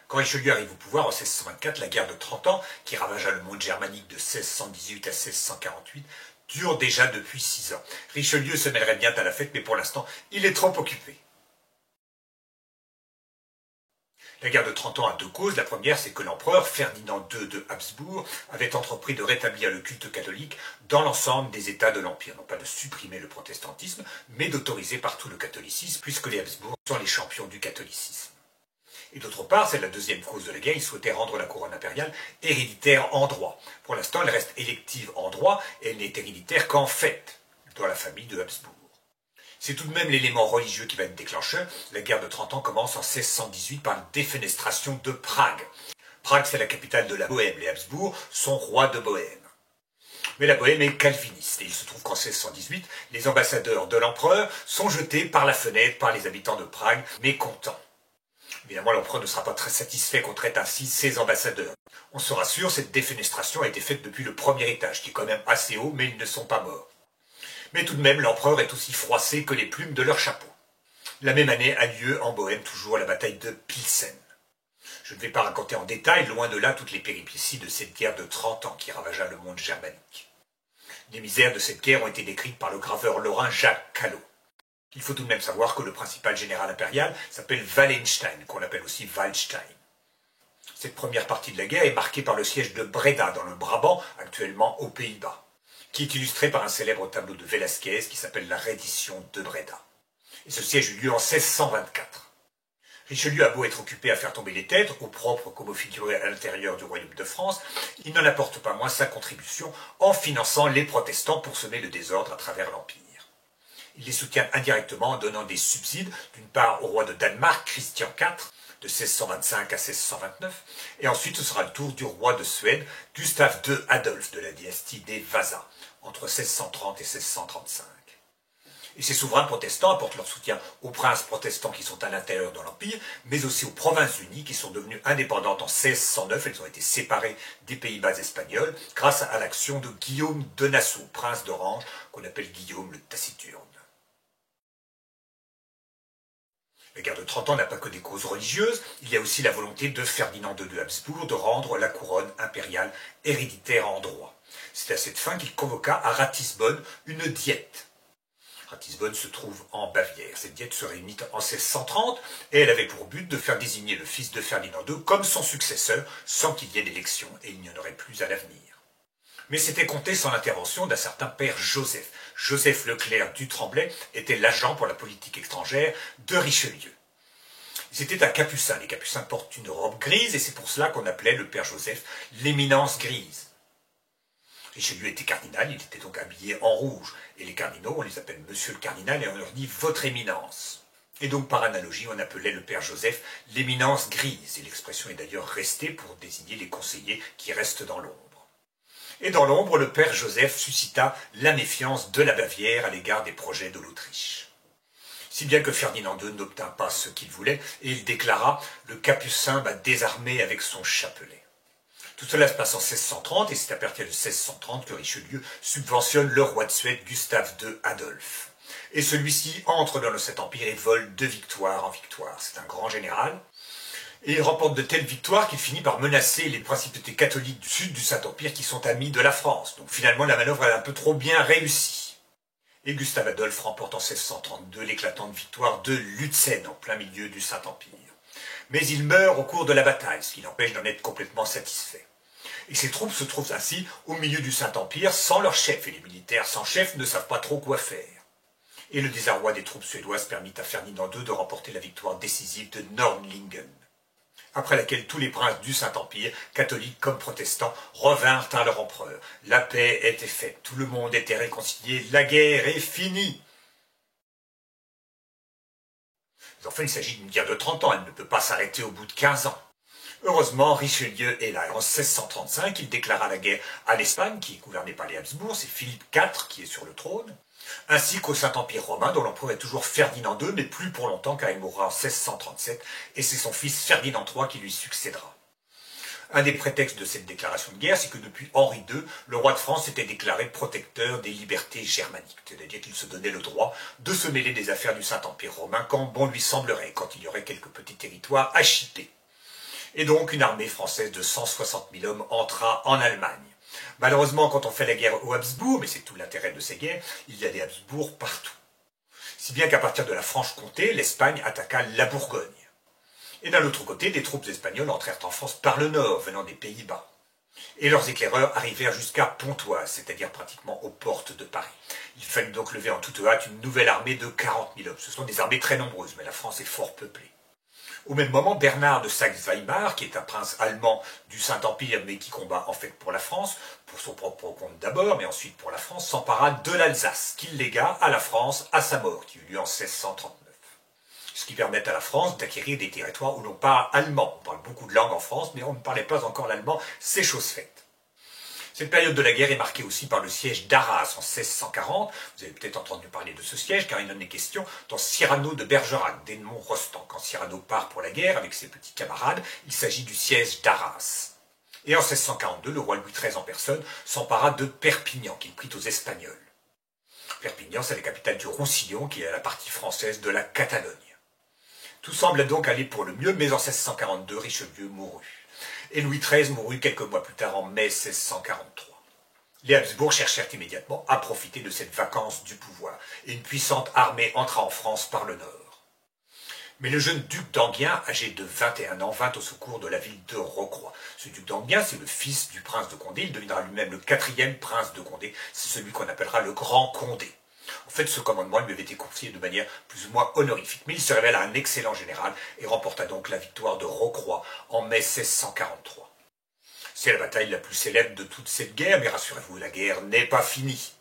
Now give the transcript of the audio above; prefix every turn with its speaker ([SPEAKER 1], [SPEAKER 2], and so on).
[SPEAKER 1] Quand Richelieu arrive au pouvoir en 1624, la guerre de 30 ans, qui ravagea le monde germanique de 1618 à 1648, dure déjà depuis 6 ans. Richelieu se mêlerait bien à la fête, mais pour l'instant, il est trop occupé. La guerre de 30 ans a deux causes. La première, c'est que l'empereur Ferdinand II de Habsbourg avait entrepris de rétablir le culte catholique dans l'ensemble des États de l'Empire. Non pas de supprimer le protestantisme, mais d'autoriser partout le catholicisme, puisque les Habsbourg sont les champions du catholicisme. Et d'autre part, c'est la deuxième cause de la guerre, il souhaitait rendre la couronne impériale héréditaire en droit. Pour l'instant, elle reste élective en droit, et elle n'est héréditaire qu'en fait, dans la famille de Habsbourg. C'est tout de même l'élément religieux qui va être déclencheur. La guerre de 30 ans commence en 1618 par une défenestration de Prague. Prague, c'est la capitale de la Bohême. Les Habsbourg sont rois de Bohême. Mais la Bohême est calviniste, et il se trouve qu'en 1618, les ambassadeurs de l'empereur sont jetés par la fenêtre par les habitants de Prague, mécontents. Évidemment, l'empereur ne sera pas très satisfait qu'on traite ainsi ses ambassadeurs. On se rassure, cette défenestration a été faite depuis le premier étage, qui est quand même assez haut, mais ils ne sont pas morts. Mais tout de même, l'empereur est aussi froissé que les plumes de leur chapeau. La même année a lieu en Bohême toujours la bataille de Pilsen. Je ne vais pas raconter en détail, loin de là, toutes les péripéties de cette guerre de 30 ans qui ravagea le monde germanique. Les misères de cette guerre ont été décrites par le graveur lorrain Jacques Callot. Il faut tout de même savoir que le principal général impérial s'appelle Wallenstein, qu'on appelle aussi Waldstein. Cette première partie de la guerre est marquée par le siège de Breda, dans le Brabant, actuellement aux Pays-Bas, qui est illustré par un célèbre tableau de Velázquez qui s'appelle la reddition de Breda. Et ce siège eut lieu en 1624. Richelieu a beau être occupé à faire tomber les têtes, au propre comme au figuré à l'intérieur du royaume de France, il n'en apporte pas moins sa contribution en finançant les protestants pour semer le désordre à travers l'Empire. Il les soutient indirectement en donnant des subsides, d'une part au roi de Danemark, Christian IV, de 1625 à 1629, et ensuite ce sera le tour du roi de Suède, Gustave II Adolphe, de la dynastie des Vasa, entre 1630 et 1635. Et ces souverains protestants apportent leur soutien aux princes protestants qui sont à l'intérieur de l'Empire, mais aussi aux Provinces-Unies qui sont devenues indépendantes en 1609. Elles ont été séparées des Pays-Bas espagnols grâce à l'action de Guillaume de Nassau, prince d'Orange, qu'on appelle Guillaume le Taciturne. La guerre de 30 ans n'a pas que des causes religieuses, il y a aussi la volonté de Ferdinand II de Habsbourg de rendre la couronne impériale héréditaire en droit. C'est à cette fin qu'il convoqua à Ratisbonne une diète. Ratisbonne se trouve en Bavière. Cette diète se réunit en 1630 et elle avait pour but de faire désigner le fils de Ferdinand II comme son successeur sans qu'il y ait d'élection et il n'y en aurait plus à l'avenir. Mais c'était compté sans l'intervention d'un certain père Joseph. Joseph Leclerc du Tremblay était l'agent pour la politique étrangère de Richelieu. C'était un capucin. Les capucins portent une robe grise et c'est pour cela qu'on appelait le père Joseph l'éminence grise. Richelieu était cardinal, il était donc habillé en rouge. Et les cardinaux, on les appelle monsieur le cardinal et on leur dit votre éminence. Et donc par analogie, on appelait le père Joseph l'éminence grise. Et l'expression est d'ailleurs restée pour désigner les conseillers qui restent dans l'ombre. Et dans l'ombre, le père Joseph suscita la méfiance de la Bavière à l'égard des projets de l'Autriche. Si bien que Ferdinand II n'obtint pas ce qu'il voulait, et il déclara « le capucin m'a désarmé avec son chapelet ». Tout cela se passe en 1630, et c'est à partir de 1630 que Richelieu subventionne le roi de Suède, Gustave II Adolphe. Et celui-ci entre dans le Saint-Empire et vole de victoire en victoire. C'est un grand général. Et il remporte de telles victoires qu'il finit par menacer les principautés catholiques du sud du Saint-Empire qui sont amis de la France. Donc finalement, la manœuvre est un peu trop bien réussie. Et Gustave Adolphe remporte en 1632 l'éclatante victoire de Lutzen, en plein milieu du Saint-Empire. Mais il meurt au cours de la bataille, ce qui l'empêche d'en être complètement satisfait. Et ses troupes se trouvent ainsi au milieu du Saint-Empire sans leur chef, et les militaires sans chef ne savent pas trop quoi faire. Et le désarroi des troupes suédoises permit à Ferdinand II de remporter la victoire décisive de Nördlingen, après laquelle tous les princes du Saint-Empire, catholiques comme protestants, revinrent à leur empereur. La paix était faite, tout le monde était réconcilié, la guerre est finie. Mais enfin, il s'agit d'une guerre de 30 ans, elle ne peut pas s'arrêter au bout de 15 ans. Heureusement, Richelieu est là. En 1635, il déclara la guerre à l'Espagne, qui est gouvernée par les Habsbourg, c'est Philippe IV qui est sur le trône, ainsi qu'au Saint-Empire romain, dont l'empereur est toujours Ferdinand II, mais plus pour longtemps car il mourra en 1637, et c'est son fils Ferdinand III qui lui succédera. Un des prétextes de cette déclaration de guerre, c'est que depuis Henri II, le roi de France était déclaré protecteur des libertés germaniques, c'est-à-dire qu'il se donnait le droit de se mêler des affaires du Saint-Empire romain quand bon lui semblerait, quand il y aurait quelques petits territoires à chipper. Et donc une armée française de 160 000 hommes entra en Allemagne. Malheureusement, quand on fait la guerre aux Habsbourg, mais c'est tout l'intérêt de ces guerres, il y a des Habsbourg partout. Si bien qu'à partir de la Franche-Comté, l'Espagne attaqua la Bourgogne. Et d'un autre côté, des troupes espagnoles entrèrent en France par le nord, venant des Pays-Bas. Et leurs éclaireurs arrivèrent jusqu'à Pontoise, c'est-à-dire pratiquement aux portes de Paris. Il fallut donc lever en toute hâte une nouvelle armée de 40 000 hommes. Ce sont des armées très nombreuses, mais la France est fort peuplée. Au même moment, Bernard de Saxe-Weimar, qui est un prince allemand du Saint-Empire, mais qui combat en fait pour la France, pour son propre compte d'abord, mais ensuite pour la France, s'empara de l'Alsace, qu'il légua à la France à sa mort, qui eut lieu en 1639. Ce qui permet à la France d'acquérir des territoires où l'on parle allemand. On parle beaucoup de langues en France, mais on ne parlait pas encore l'allemand, c'est chose faite. Cette période de la guerre est marquée aussi par le siège d'Arras en 1640. Vous avez peut-être entendu parler de ce siège, car il en est question dans Cyrano de Bergerac, d'Edmond Rostand. Quand Cyrano part pour la guerre avec ses petits camarades, il s'agit du siège d'Arras. Et en 1642, le roi Louis XIII en personne s'empara de Perpignan, qu'il prit aux Espagnols. Perpignan, c'est la capitale du Roussillon, qui est la partie française de la Catalogne. Tout semble donc aller pour le mieux, mais en 1642, Richelieu mourut. Et Louis XIII mourut quelques mois plus tard, en mai 1643. Les Habsbourg cherchèrent immédiatement à profiter de cette vacance du pouvoir, et une puissante armée entra en France par le nord. Mais le jeune duc d'Enghien, âgé de 21 ans, vint au secours de la ville de Rocroi. Ce duc d'Enghien, c'est le fils du prince de Condé, il deviendra lui-même le 4e prince de Condé, c'est celui qu'on appellera le Grand Condé. En fait, ce commandement lui avait été confié de manière plus ou moins honorifique, mais il se révéla un excellent général et remporta donc la victoire de Rocroi en mai 1643. C'est la bataille la plus célèbre de toute cette guerre, mais rassurez-vous, la guerre n'est pas finie.